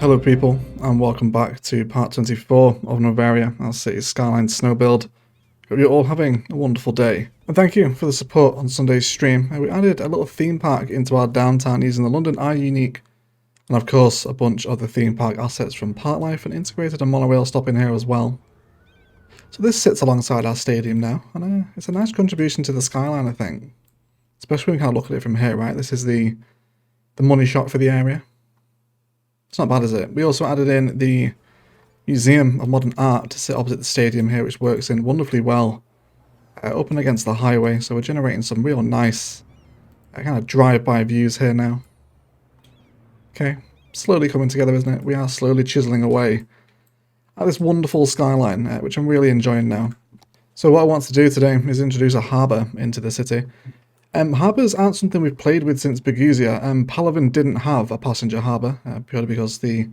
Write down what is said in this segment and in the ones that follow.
Hello people, and welcome back to part 24 of Noveria, our Cities Skylines snow build. Hope you're all having a wonderful day. And thank you for the support on Sunday's stream. We added a little theme park into our downtown using the London Eye Unique, and of course a bunch of the theme park assets from Parklife, and integrated a monorail stop in here as well. So this sits alongside our stadium now, and it's a nice contribution to the skyline, I think. Especially when we kind of look at it from here, right? This is the money shot for the area. It's not bad, is it? We also added in the Museum of Modern Art to sit opposite the stadium here, which works in wonderfully well. Open against the highway, so we're generating some real nice kind of drive-by views here now. Okay, slowly coming together, isn't it? We are slowly chiseling away at this wonderful skyline, which I'm really enjoying now. So what I want to do today is introduce a harbour into the city. Harbours aren't something we've played with since Berguzia. Palaven didn't have a passenger harbour, purely because the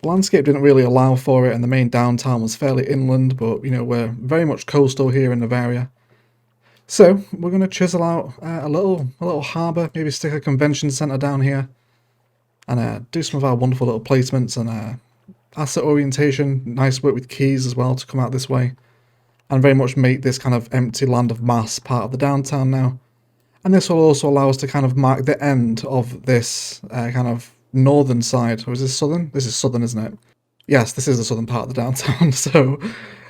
landscape didn't really allow for it, and the main downtown was fairly inland, but you know, we're very much coastal here in Noveria. So we're going to chisel out a little harbour, maybe stick a convention centre down here, and do some of our wonderful little placements and asset orientation, nice work with quays as well to come out this way, and very much make this kind of empty land of mass part of the downtown now. And this will also allow us to kind of mark the end of this kind of northern side. Or is this southern? This is southern, isn't it? Yes, this is the southern part of the downtown. So,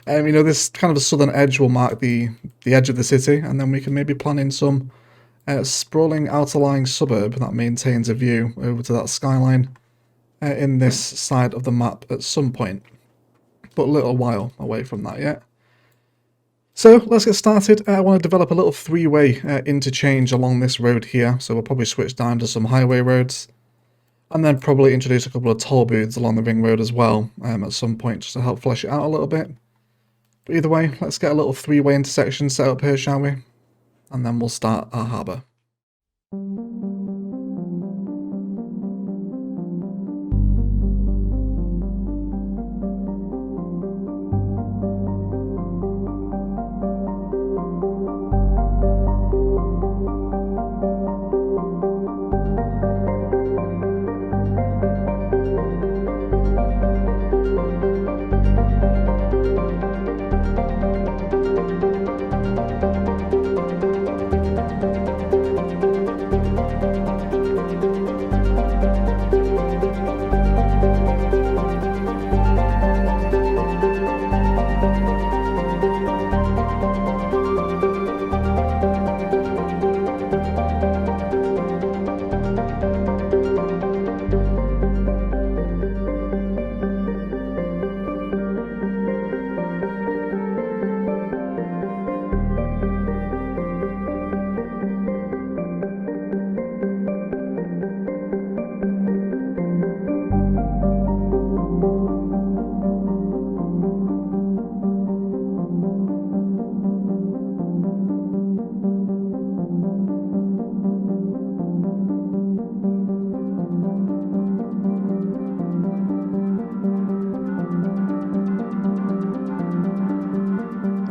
you know, this kind of a southern edge will mark the edge of the city. And then we can maybe plan in some sprawling outer-lying suburb that maintains a view over to that skyline in this side of the map at some point. But a little while away from that yet. So let's get started. I want to develop a little three-way interchange along this road here. So we'll probably switch down to some highway roads, and then probably introduce a couple of toll booths along the ring road as well at some point, just to help flesh it out a little bit. But either way, let's get a little three-way intersection set up here, shall we? And then we'll start our harbour.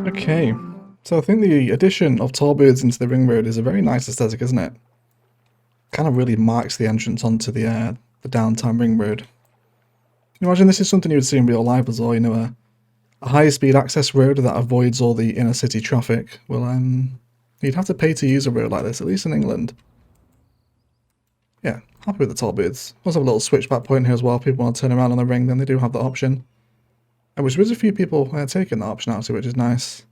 Okay, so I think the addition of toll booths into the ring road is a very nice aesthetic, isn't it? Kind of really marks the entrance onto the downtown ring road. Can you imagine this is something you would see in real life as well, you know, a high-speed access road that avoids all the inner city traffic. Well, you'd have to pay to use a road like this, at least in England. Yeah, happy with the toll booths. Also have a little switchback point here as well. If people want to turn around on the ring, then they do have that option. Which there's a few people taking that option actually, which is nice.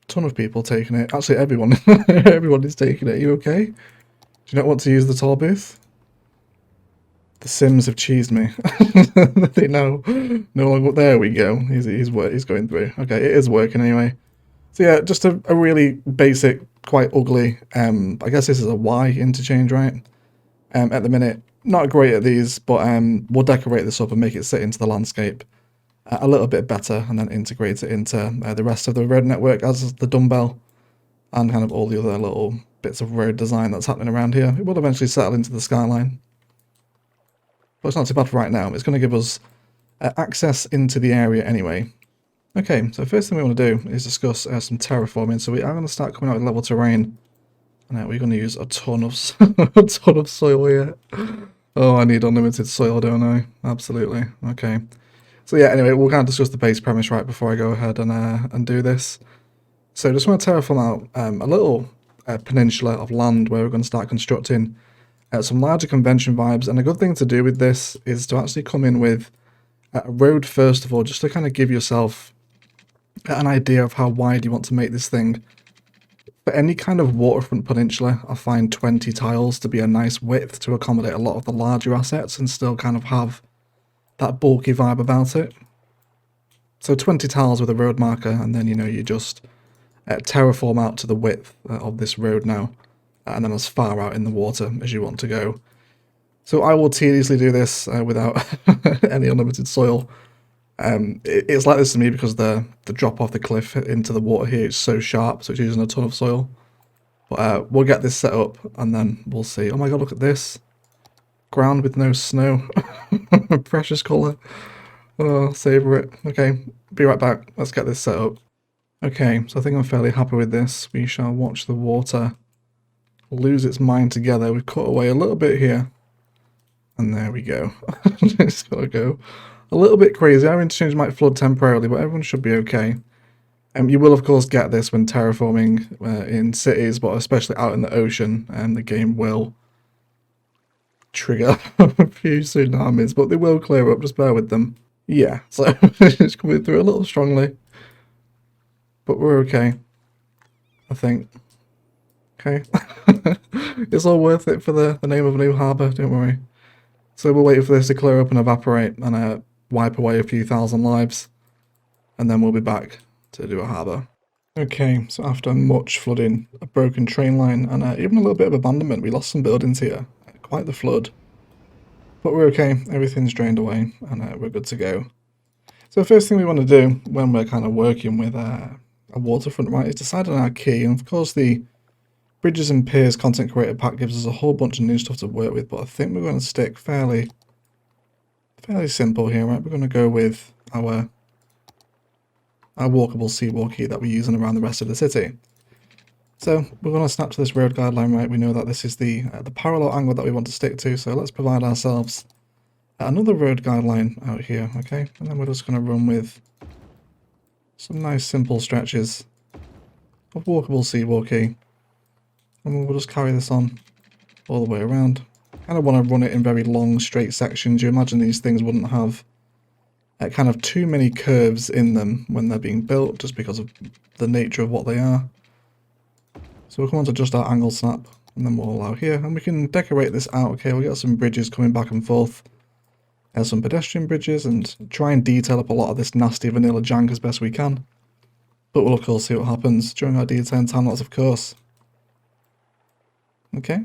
Ton of people taking it. Actually, everyone, everyone is taking it. Are you okay? Do you not want to use the toll booth? The Cims have cheesed me. They know no longer. There we go. He's going through. Okay, it is working anyway. So yeah, just a really basic, quite ugly. I guess this is a Y interchange, right? At the minute, not great at these, but we'll decorate this up and make it sit into the landscape a little bit better, and then integrate it into the rest of the road network as the dumbbell and kind of all the other little bits of road design that's happening around here. It will eventually settle into the skyline, but it's not too bad for right now. It's going to give us access into the area anyway. Okay, so first thing we want to do is discuss some terraforming. So we are going to start coming out with level terrain, and we're going to use a ton of a ton of soil here. Oh, I need unlimited soil, don't I? Absolutely. Okay. So yeah, anyway, we'll kind of discuss the base premise right before I go ahead and do this. So just want to terraform out a little peninsula of land where we're going to start constructing some larger convention vibes. And a good thing to do with this is to actually come in with a road first of all, just to kind of give yourself an idea of how wide you want to make this thing. For any kind of waterfront peninsula, I find 20 tiles to be a nice width to accommodate a lot of the larger assets and still kind of have that bulky vibe about it. So 20 tiles with a road marker, and then, you know, you just terraform out to the width of this road now, and then as far out in the water as you want to go. So I will tediously do this without any unlimited soil. It's like this to me because the drop off the cliff into the water here is so sharp, so it's using a ton of soil. But we'll get this set up and then we'll see. Oh my god, look at this. Ground with no snow. Precious colour. Oh, savour it. Okay, be right back. Let's get this set up. Okay, so I think I'm fairly happy with this. We shall watch the water lose its mind together. We've cut away a little bit here. And there we go. It's got to go a little bit crazy. Our interchange might flood temporarily, but everyone should be okay. You will, of course, get this when terraforming in cities, but especially out in the ocean, and the game will trigger a few tsunamis, but they will clear up. Just bear with them. Yeah, so it's coming through a little strongly, but we're okay, I think. Okay. It's all worth it for the name of a new harbour, don't worry. So we'll wait for this to clear up and evaporate and wipe away a few thousand lives, and then we'll be back to do a harbour. Okay, so after much flooding, a broken train line, and even a little bit of abandonment, we lost some buildings here. Quite the flood. But we're okay, everything's drained away, and we're good to go. So the first thing we want to do when we're kind of working with a waterfront, right, is decide on our key. And of course the Bridges and Piers content creator pack gives us a whole bunch of new stuff to work with, but I think we're going to stick fairly simple here, right? We're going to go with our walkable seawall key that we're using around the rest of the city. So we're going to snap to this road guideline, right? We know that this is the parallel angle that we want to stick to, so let's provide ourselves another road guideline out here, okay? And then we're just going to run with some nice simple stretches of walkable seawall key. And we'll just carry this on all the way around. Kind of want to run it in very long, straight sections. You imagine these things wouldn't have kind of too many curves in them when they're being built, just because of the nature of what they are. So we'll come on to just our angle snap, and then we'll allow here. And we can decorate this out, okay? We'll get some bridges coming back and forth. Some pedestrian bridges, and try and detail up a lot of this nasty vanilla jank as best we can. But we'll of course see what happens during our detailing timelapse, of course. Okay,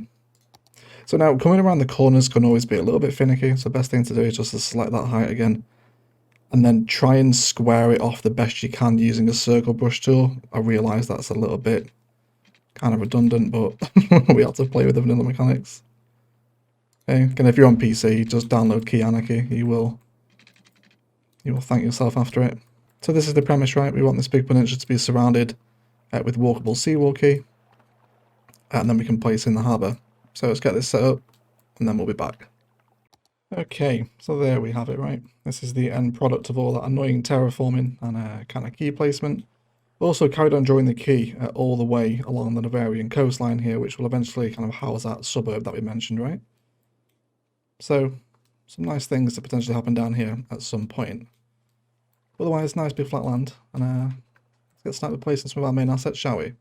so now coming around the corners can always be a little bit finicky, so the best thing to do is just to select that height again, and then try and square it off the best you can using a circle brush tool. I realise that's a little bit kind of redundant, but we have to play with the vanilla mechanics. Okay, again, if you're on PC, just download Key Anarchy, you will thank yourself after it. So this is the premise, right? We want this big peninsula to be surrounded with walkable seawall key. And then we can place in the harbour. So let's get this set up, and then we'll be back. Okay, so there we have it, right? This is the end product of all that annoying terraforming and kind of key placement. We also carried on drawing the key all the way along the Noverian coastline here, which will eventually kind of house that suburb that we mentioned, right? So, some nice things to potentially happen down here at some point. Otherwise, nice big flat land, and let's get started placing some of our main assets, shall we?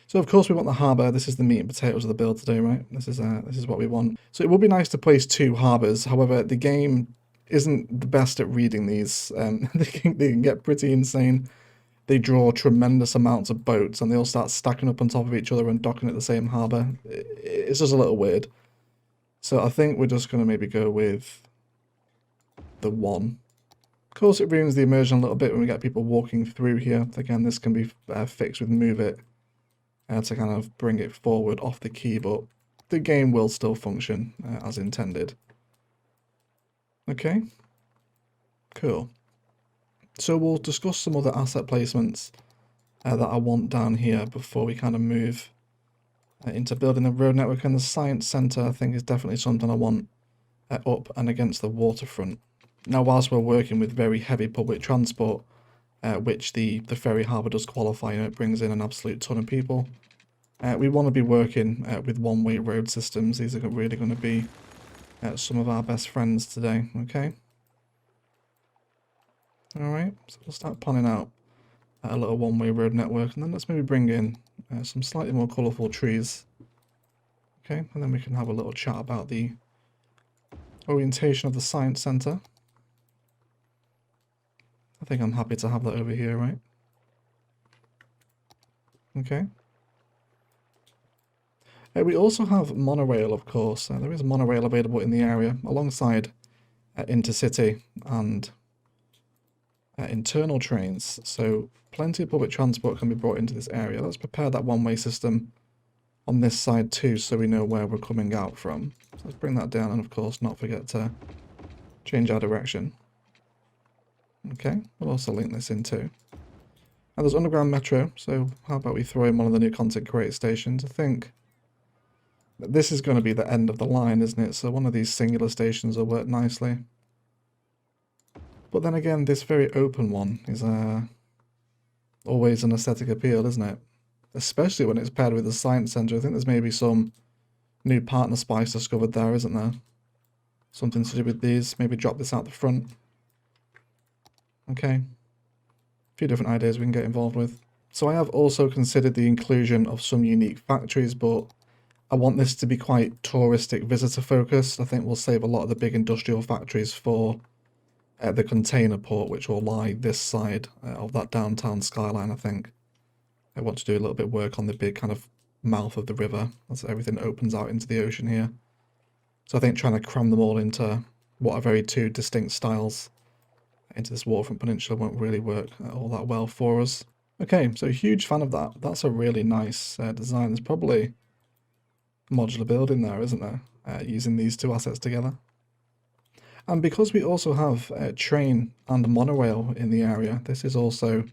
So of course we want the harbour. This is the meat and potatoes of the build today, right? This is what we want. So it would be nice to place 2 harbours. However, the game isn't the best at reading these. They can get pretty insane. They draw tremendous amounts of boats, and they all start stacking up on top of each other and docking at the same harbour. It's just a little weird. So I think we're just going to maybe go with the 1. Of course, it ruins the immersion a little bit when we get people walking through here. Again, this can be fixed with Move It. To kind of bring it forward off the key, but the game will still function as intended. Okay, cool. So we'll discuss some other asset placements that I want down here before we kind of move into building the road network. And the science centre, I think, is definitely something I want up and against the waterfront. Now, whilst we're working with very heavy public transport, which the ferry harbour does qualify, it brings in an absolute ton of people. We want to be working with one-way road systems. These are really going to be some of our best friends today, okay? Alright, so we'll start planning out a little one-way road network, and then let's maybe bring in some slightly more colourful trees. Okay, and then we can have a little chat about the orientation of the science centre. I think I'm happy to have that over here, right? Okay. We also have monorail, of course. There is monorail available in the area alongside intercity and internal trains. So plenty of public transport can be brought into this area. Let's prepare that one-way system on this side too, so we know where we're coming out from. So let's bring that down, and of course not forget to change our direction. Okay, we'll also link this in too. Now there's underground metro, so how about we throw in one of the new content creator stations? I think that this is going to be the end of the line, isn't it? So one of these singular stations will work nicely. But then again, this very open one is always an aesthetic appeal, isn't it? Especially when it's paired with the science centre. I think there's maybe some new partner spice discovered there, isn't there? Something to do with these. Maybe drop this out the front. Okay. A few different ideas we can get involved with. So I have also considered the inclusion of some unique factories, but I want this to be quite touristic, visitor focused. I think we'll save a lot of the big industrial factories for the container port, which will lie this side of that downtown skyline, I think. I want to do a little bit of work on the big kind of mouth of the river as everything opens out into the ocean here. So I think trying to cram them all into what are very two distinct styles into this waterfront peninsula won't really work all that well for us. Okay, so huge fan of that. That's a really nice design. There's probably a modular building there, isn't there? Using these two assets together. And because we also have train and monorail in the area, this is also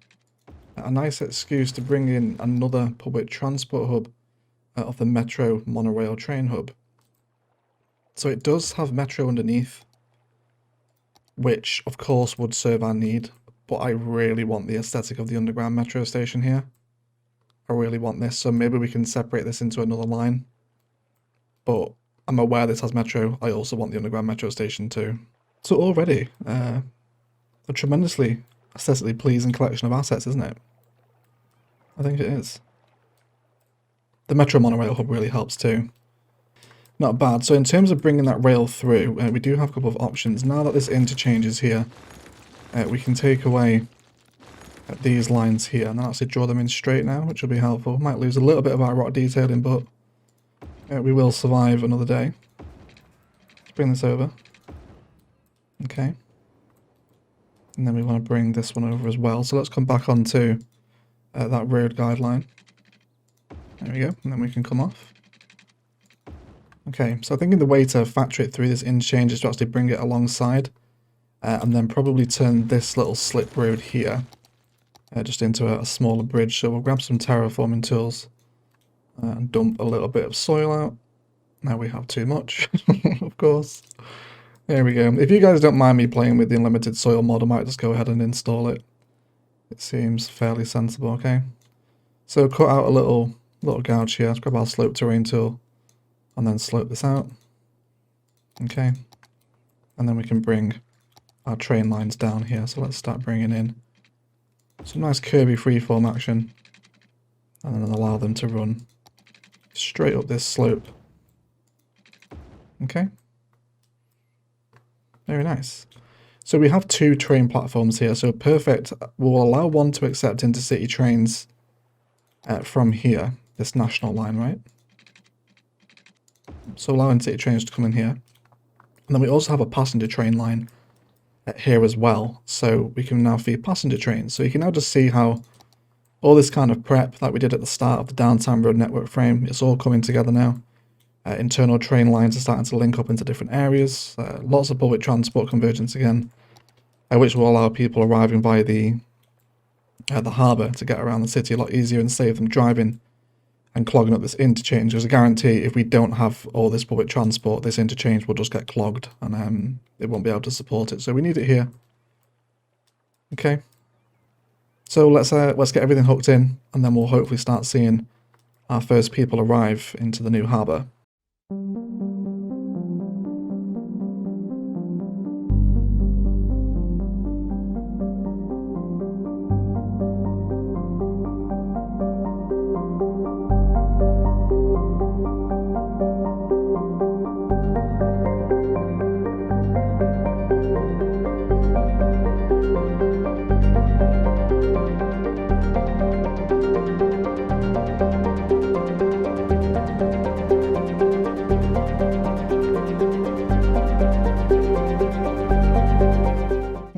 a nice excuse to bring in another public transport hub of the metro monorail train hub. So it does have metro underneath, which of course would serve our need, but I really want the aesthetic of the underground metro station here. I really want this, so maybe we can separate this into another line. But I'm aware this has metro, I also want the underground metro station too. So already, a tremendously aesthetically pleasing collection of assets, isn't it? I think it is. The metro monorail hub really helps too. Not bad. So in terms of bringing that rail through, we do have a couple of options. Now that this interchange is here, we can take away these lines here and then actually draw them in straight now, which will be helpful. Might lose a little bit of our rock detailing, but we will survive another day. Let's bring this over. Okay. And then we want to bring this one over as well. So let's come back onto that road guideline. There we go. And then we can come off. Okay, so I think the way to factor it through this interchange is to actually bring it alongside and then probably turn this little slip road here just into a smaller bridge. So we'll grab some terraforming tools and dump a little bit of soil out. Now we have too much, of course. There we go. If you guys don't mind me playing with the unlimited soil mod, I might just go ahead and install it. It seems fairly sensible, okay? So cut out a little gouge here. Let's grab our slope terrain tool and then slope this out. Okay. And then we can bring our train lines down here. So let's start bringing in some nice curvy freeform action and then allow them to run straight up this slope. Okay. Very nice. So we have two train platforms here, so perfect. We'll allow one to accept intercity trains from here, this national line, right? So allow intercity trains to come in here. And then we also have a passenger train line here as well, so we can now feed passenger trains. So you can now just see how all this kind of prep that we did at the start of the downtown road network frame, it's all coming together now. Internal train lines are starting to link up into different areas. Lots of public transport convergence again, which will allow people arriving via the harbour to get around the city a lot easier and save them driving and clogging up this interchange. There's a guarantee if we don't have all this public transport, this interchange will just get clogged and it won't be able to support it. So we need it here. Okay. So let's get everything hooked in, and then we'll hopefully start seeing our first people arrive into the new harbour.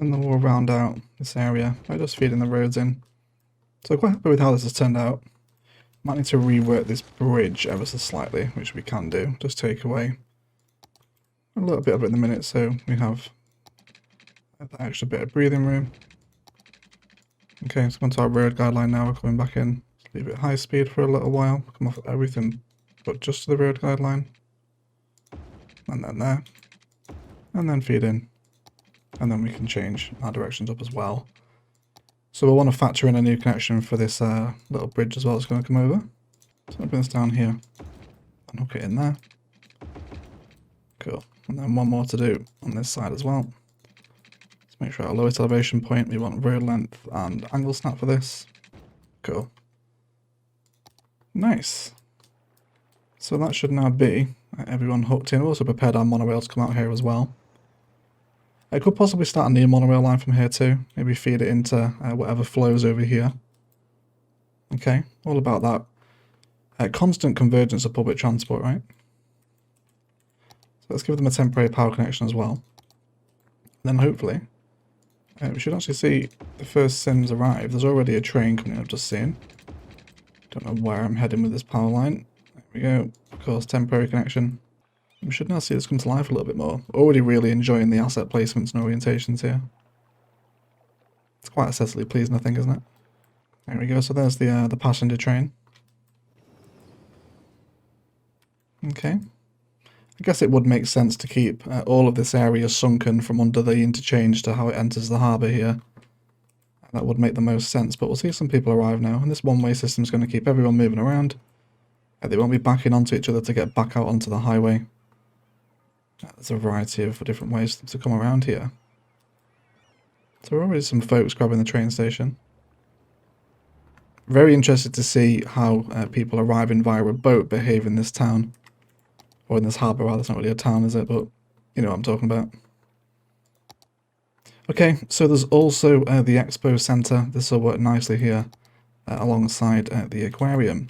And then we'll round out this area by just feeding the roads in. So quite happy with how this has turned out. Might need to rework this bridge ever so slightly, which we can do. Just take away a little bit of it in a minute, so we have that extra bit of breathing room. Okay, so onto our road guideline now. We're coming back in. Leave it high speed for a little while. Come off everything but just to the road guideline. And then there. And then feed in. And then we can change our directions up as well. So we'll want to factor in a new connection for this little bridge as well that's going to come over. So I'll bring this down here and hook it in there. Cool. And then one more to do on this side as well. Let's make sure our lowest elevation point, we want road length and angle snap for this. Cool. Nice. So that should now be everyone hooked in. We've also prepared our monorail to come out here as well. I could possibly start a new monorail line from here too. Maybe feed it into whatever flows over here. Okay, all about that. Constant convergence of public transport, right? So let's give them a temporary power connection as well. Then hopefully, we should actually see the first Cims arrive. There's already a train coming up, just seeing. Don't know where I'm heading with this power line. There we go. Of course, temporary connection. We should now see this come to life a little bit more. Already really enjoying the asset placements and orientations here. It's quite aesthetically pleasing, I think, isn't it? There we go. So there's the passenger train. Okay. I guess it would make sense to keep all of this area sunken from under the interchange to how it enters the harbour here. That would make the most sense, but we'll see some people arrive now, and this one-way system is going to keep everyone moving around. They won't be backing onto each other to get back out onto the highway. There's a variety of different ways to come around here. So there are already some folks grabbing the train station. Very interested to see how people arriving via a boat behave in this town. Or in this harbour, rather. It's not really a town, is it? But you know what I'm talking about. Okay, so there's also the Expo Centre. This will work nicely here alongside the aquarium.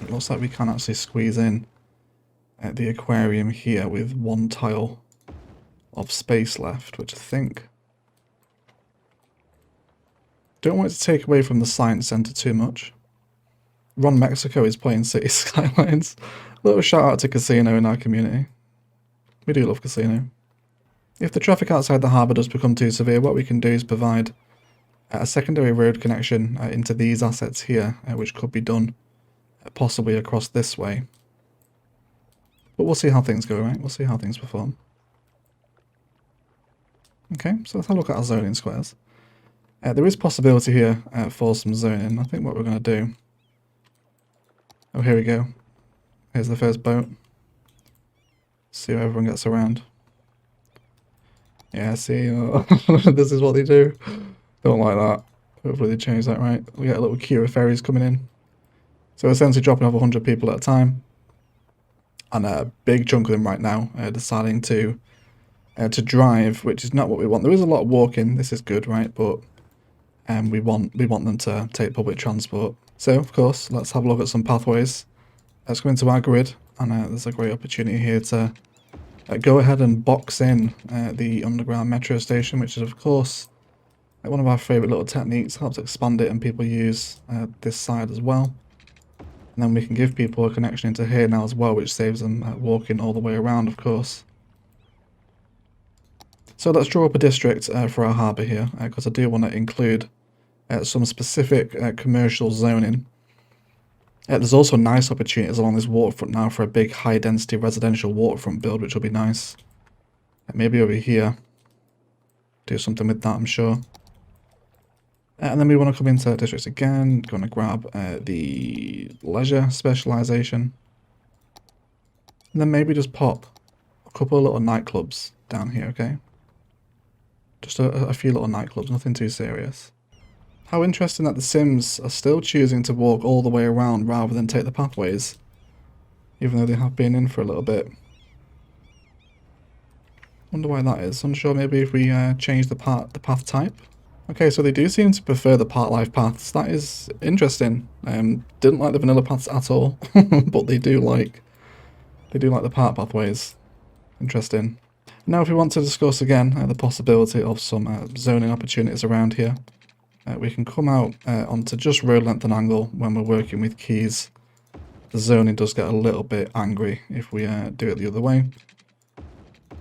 It looks like we can actually squeeze in the aquarium here with one tile of space left, which I think... Don't want it to take away from the Science Centre too much. Ron Mexico is playing Cities Skylines. A little shout out to Casino in our community. We do love Casino. If the traffic outside the harbour does become too severe, what we can do is provide a secondary road connection into these assets here, which could be done possibly across this way. But we'll see how things go, right? We'll see how things perform. Okay, so let's have a look at our zoning squares. There is possibility here for some zoning. I think what we're going to do... Oh, here we go. Here's the first boat. See how everyone gets around. Yeah, see, this is what they do. Don't like that. Hopefully they change that, right? We get a little queue of ferries coming in. So essentially dropping off 100 people at a time. And a big chunk of them right now deciding to drive, which is not what we want. There is a lot of walking. This is good, right? But we want them to take public transport. So, of course, let's have a look at some pathways. Let's go into our grid. And there's a great opportunity here to go ahead and box in the underground metro station, which is, of course, one of our favourite little techniques. Helps expand it and people use this side as well. And then we can give people a connection into here now as well, which saves them walking all the way around, of course. So let's draw up a district for our harbour here, because I do want to include some specific commercial zoning. There's also nice opportunities along this waterfront now for a big high density residential waterfront build, which will be nice. Maybe over here, do something with that, I'm sure. And then we want to come into districts again, going to grab the leisure specialization. And then maybe just pop a couple of little nightclubs down here, okay? Just a few little nightclubs, nothing too serious. How interesting that the Sims are still choosing to walk all the way around rather than take the pathways, even though they have been in for a little bit. Wonder why that is. Unsure maybe if we change the path type. Okay, so they do seem to prefer the part life paths. That is interesting. Didn't like the vanilla paths at all, but they do like the part pathways. Interesting. Now, if we want to discuss again the possibility of some zoning opportunities around here, we can come out onto just road length and angle when we're working with keys. The zoning does get a little bit angry if we do it the other way.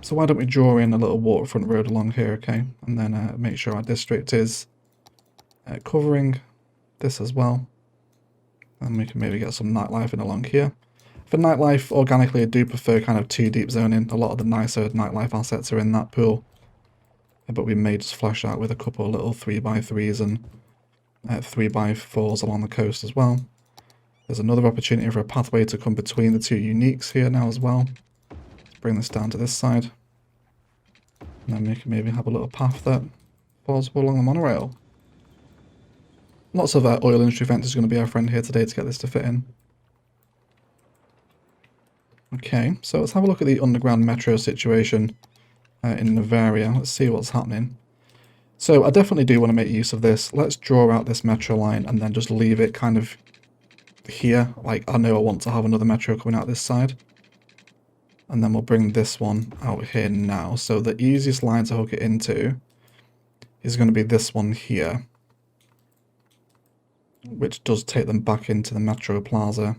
So why don't we draw in a little waterfront road along here, okay? And then make sure our district is covering this as well. And we can maybe get some nightlife in along here. For nightlife, organically, I do prefer kind of 2 deep zoning. A lot of the nicer nightlife assets are in that pool. But we may just flash out with a couple of little 3x3s and 3x4s along the coast as well. There's another opportunity for a pathway to come between the 2 uniques here now as well. Bring this down to this side, and then we can maybe have a little path that falls along the monorail. Lots of oil industry fence is going to be our friend here today to get this to fit in. Okay, so let's have a look at the underground metro situation in Noveria. Let's see what's happening. So I definitely do want to make use of this. Let's draw out this metro line and then just leave it kind of here. Like, I know I want to have another metro coming out this side. And then we'll bring this one out here now. So the easiest line to hook it into is going to be this one here, which does take them back into the Metro Plaza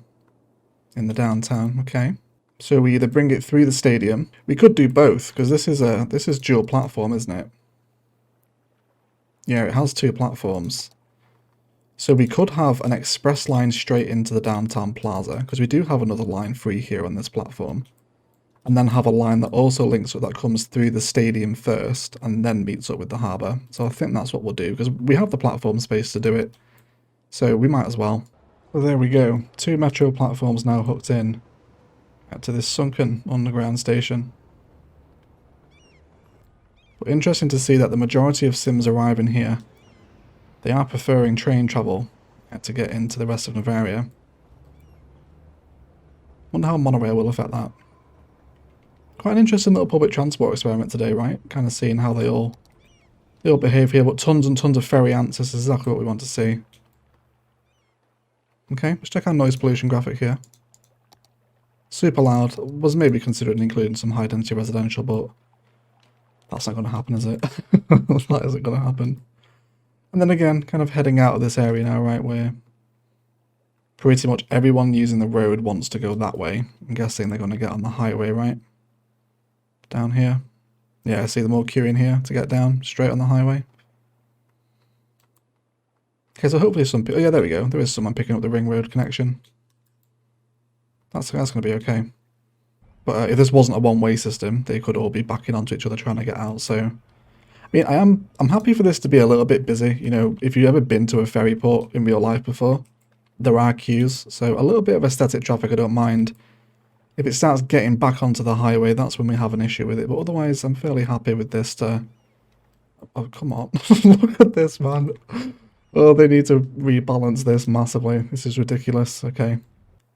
in the downtown. Okay, so we either bring it through the stadium. We could do both because this is dual platform, isn't it? Yeah, it has 2 platforms. So we could have an express line straight into the downtown plaza because we do have another line free here on this platform. And then have a line that also links up, that comes through the stadium first and then meets up with the harbour. So I think that's what we'll do, because we have the platform space to do it. So we might as well. Well, there we go. 2 metro platforms now hooked in to this sunken underground station. But interesting to see that the majority of Sims arriving here, they are preferring train travel to get into the rest of Noveria. Wonder how monorail will affect that. Quite an interesting little public transport experiment today, right? Kind of seeing how they all behave here, but tons and tons of ferry ants is exactly what we want to see. Okay, let's check our noise pollution graphic here. Super loud. Was maybe considering including some high density residential, but that's not going to happen, is it? That isn't going to happen. And then again, kind of heading out of this area now, right, where pretty much everyone using the road wants to go that way. I'm guessing they're going to get on the highway, right? Down here. Yeah, I see them all queuing here to get down straight on the highway. Okay, so hopefully some people... Oh yeah, there we go. There is someone picking up the ring road connection. That's going to be okay. But if this wasn't a one-way system, they could all be backing onto each other trying to get out. So, I mean, I'm happy for this to be a little bit busy. You know, if you've ever been to a ferry port in real life before, there are queues. So a little bit of aesthetic traffic I don't mind. If it starts getting back onto the highway, that's when we have an issue with it. But otherwise, I'm fairly happy with this to... Oh, come on. Look at this, man. Oh, they need to rebalance this massively. This is ridiculous. Okay.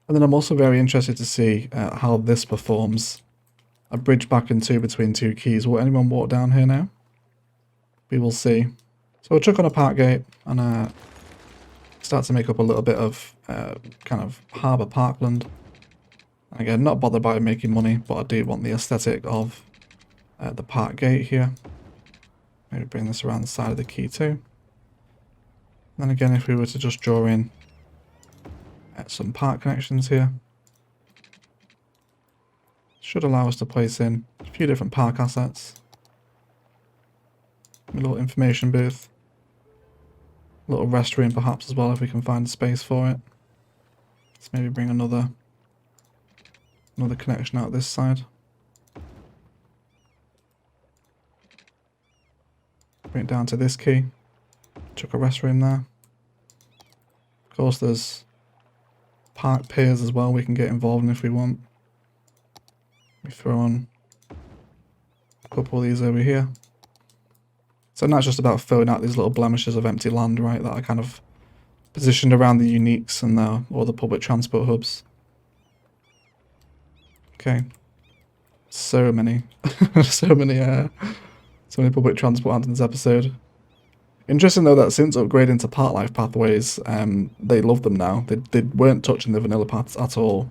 And then I'm also very interested to see how this performs. A bridge back and 2 between 2 keys. Will anyone walk down here now? We will see. So we'll chuck on a park gate and start to make up a little bit of kind of harbour parkland. Again, not bothered by making money, but I do want the aesthetic of the park gate here. Maybe bring this around the side of the quay too. And then again, if we were to just draw in some park connections here, should allow us to place in a few different park assets. A little information booth. A little restroom perhaps as well if we can find a space for it. Let's maybe bring another connection out this side. Bring it down to this quay. Chuck a restroom there. Of course, there's park piers as well we can get involved in if we want. We throw on a couple of these over here. So now it's just about filling out these little blemishes of empty land, right, that are kind of positioned around the uniques and or the public transport hubs. Okay. So many. so many public transport ads in this episode. Interesting though that since upgrading to part life pathways, they love them now. They weren't touching the vanilla paths at all.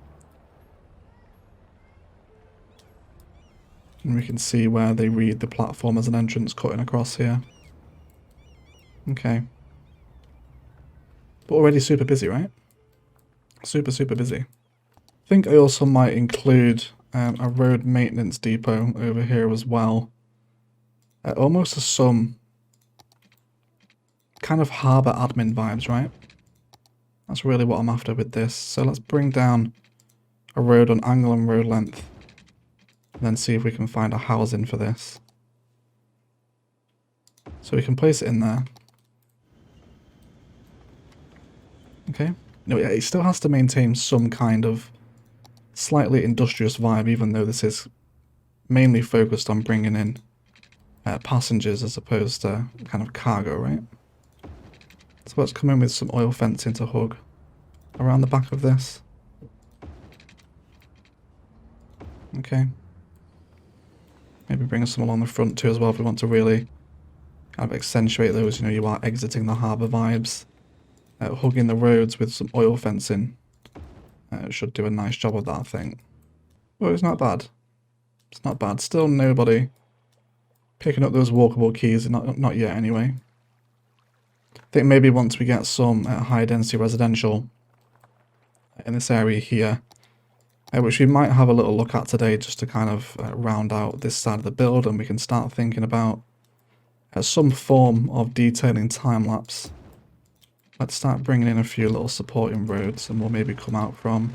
And we can see where they read the platform as an entrance cutting across here. Okay. But already super busy, right? Super busy. I think I also might include a road maintenance depot over here as well. Almost as some kind of harbour admin vibes, right? That's really what I'm after with this. So let's bring down a road on angle and road length. And then see if we can find a housing for this. So we can place it in there. Okay. No, yeah, it still has to maintain some kind of slightly industrious vibe, even though this is mainly focused on bringing in passengers as opposed to kind of cargo, right? So let's come in with some oil fencing to hug around the back of this. Okay. Maybe bring some along the front too as well if we want to really kind of accentuate those, you know, you are exiting the harbour vibes. Hugging the roads with some oil fencing. It should do a nice job of that, I think. Well, it's not bad. It's not bad. Still nobody picking up those walkable quays, not yet anyway. I think maybe once we get some high density residential in this area here, which we might have a little look at today just to kind of round out this side of the build, and we can start thinking about some form of detailing time-lapse. Let's start bringing in a few little supporting roads, and we'll maybe come out from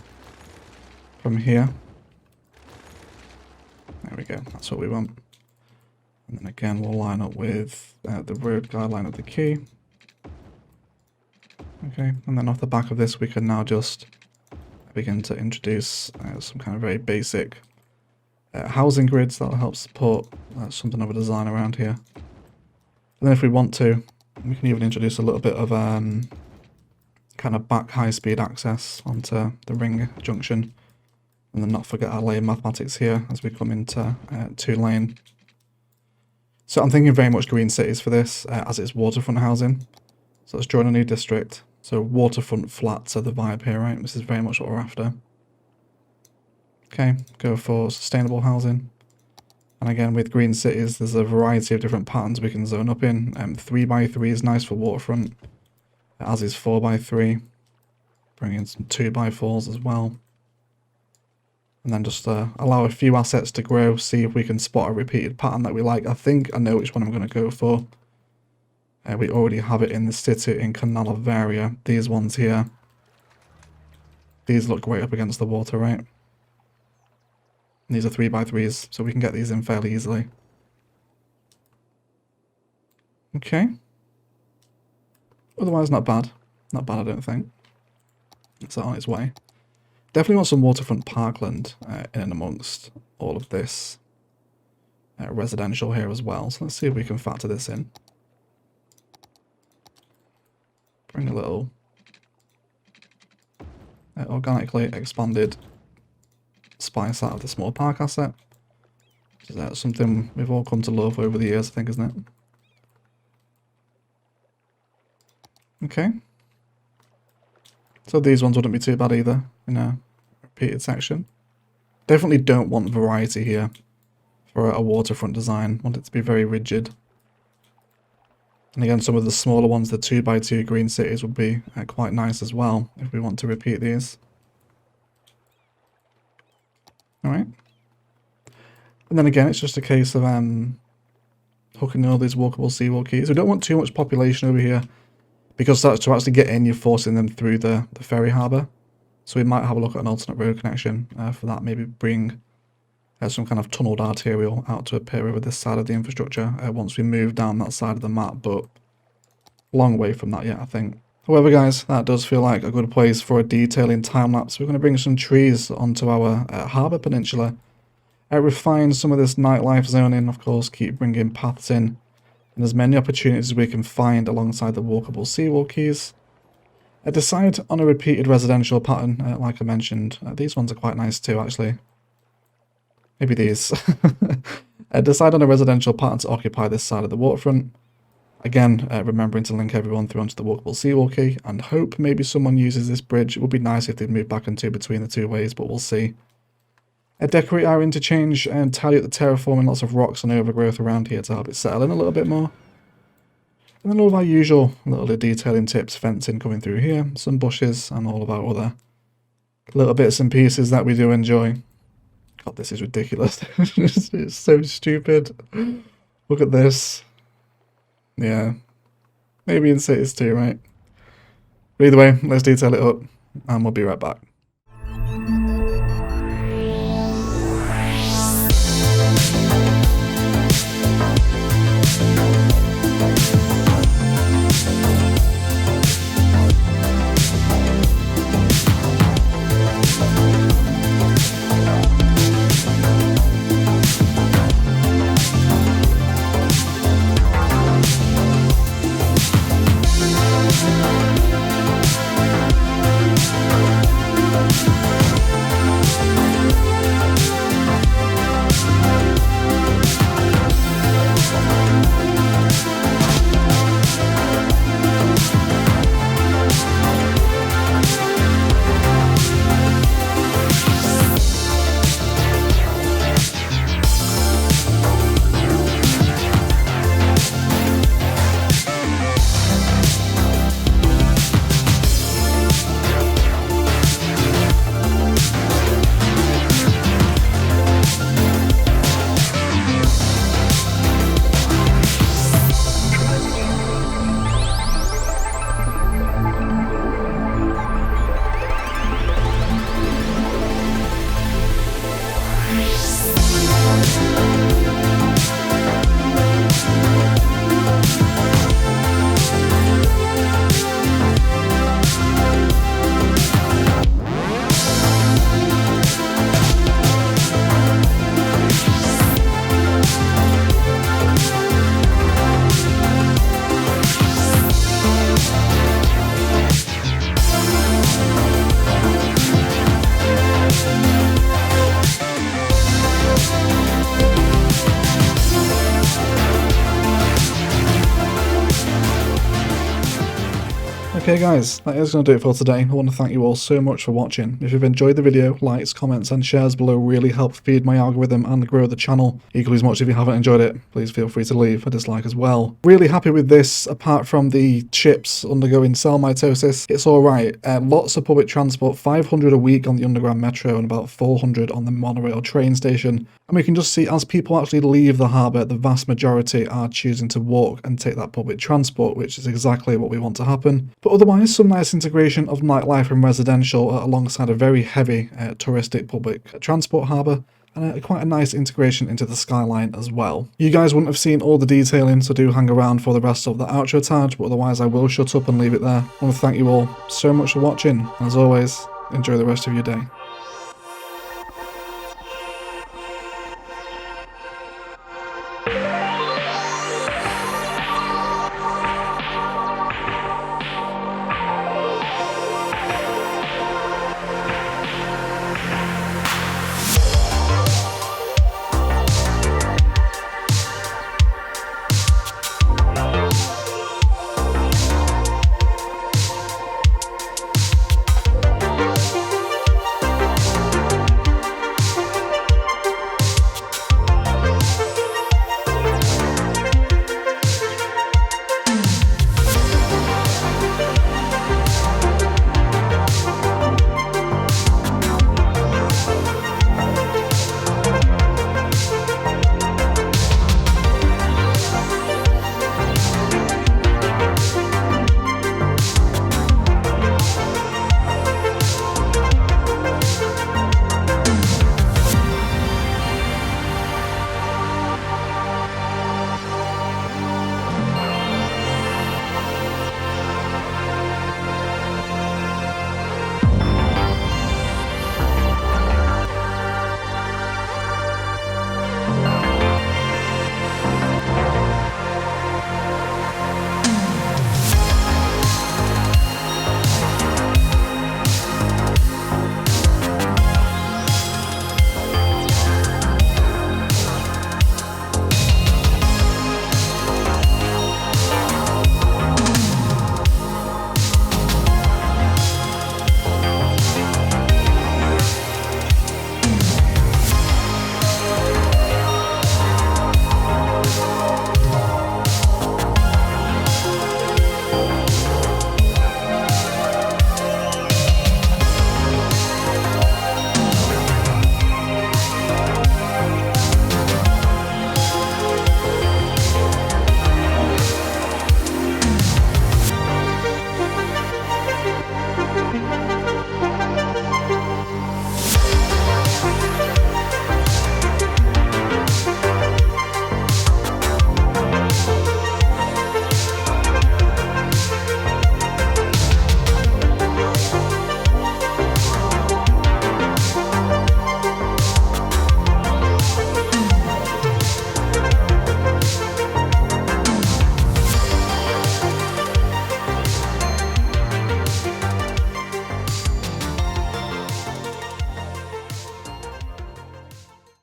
here. There we go, that's what we want. And then again, we'll line up with the road guideline of the quay. Okay, and then off the back of this, we can now just begin to introduce some kind of very basic housing grids that'll help support something of a design around here. And then if we want to, we can even introduce a little bit of kind of back high-speed access onto the ring junction, and then not forget our lane mathematics here as we come into 2-lane. So I'm thinking very much green cities for this, as it's waterfront housing. So let's join a new district. So waterfront flats are the vibe here, right? This is very much what we're after. Okay, go for sustainable housing. And again, with green cities, there's a variety of different patterns we can zone up in. 3x3 is nice for waterfront, as is 4x3. Bring in some 2x4s as well. And then just allow a few assets to grow, see if we can spot a repeated pattern that we like. I think I know which one I'm going to go for. We already have it in the city in Noveria. These ones here. These look great up against the water, right? These are 3x3s, so we can get these in fairly easily. Okay. Otherwise, not bad. Not bad, I don't think. It's on its way. Definitely want some waterfront parkland in and amongst all of this residential here as well. So let's see if we can factor this in. Bring a little organically expanded spice out of the small park asset. That's something we've all come to love over the years, I think, isn't it? Okay. So these ones wouldn't be too bad either in a repeated section. Definitely don't want variety here for a waterfront design. Want it to be very rigid. And again, some of the smaller ones, the 2x2 green cities, would be quite nice as well if we want to repeat these. Alright. And then again, it's just a case of hooking in all these walkable seawall quays. We don't want too much population over here, because that's to actually get in, you're forcing them through the ferry harbour. So we might have a look at an alternate road connection for that, maybe bring some kind of tunneled arterial out to appear over this side of the infrastructure once we move down that side of the map, but long way from that yet, I think. However, guys, that does feel like a good place for a detailing time-lapse. We're going to bring some trees onto our harbour peninsula, refine some of this nightlife zoning, of course, keep bringing paths in, and as many opportunities as we can find alongside the walkable seawall quays. Decide on a repeated residential pattern, like I mentioned. These ones are quite nice too, actually. Maybe these. Decide on a residential pattern to occupy this side of the waterfront. Again, remembering to link everyone through onto the walkable seawall quay, and hope maybe someone uses this bridge. It would be nice if they'd move back into between the two ways, but we'll see. Decorate our interchange and tidy up the terraforming, lots of rocks and overgrowth around here to help it settle in a little bit more. And then all of our usual little detailing tips, fencing coming through here, some bushes, and all of our other little bits and pieces that we do enjoy. God, this is ridiculous. It's so stupid. Look at this. Yeah. Maybe in Cities too, right? But either way, let's detail it up, and we'll be right back. Okay guys, that is going to do it for today. I want to thank you all so much for watching. If you've enjoyed the video, likes, comments and shares below really help feed my algorithm and grow the channel. Equally as much if you haven't enjoyed it, please feel free to leave a dislike as well. Really happy with this, apart from the chips undergoing cell mitosis. It's alright. Lots of public transport, 500 a week on the underground metro and about 400 on the monorail train station. And we can just see as people actually leave the harbour, the vast majority are choosing to walk and take that public transport, which is exactly what we want to happen. But otherwise, some nice integration of nightlife and residential alongside a very heavy touristic public transport harbour, and quite a nice integration into the skyline as well. You guys wouldn't have seen all the detailing, so do hang around for the rest of the outro tag, but otherwise I will shut up and leave it there. I want to thank you all so much for watching, and as always, enjoy the rest of your day.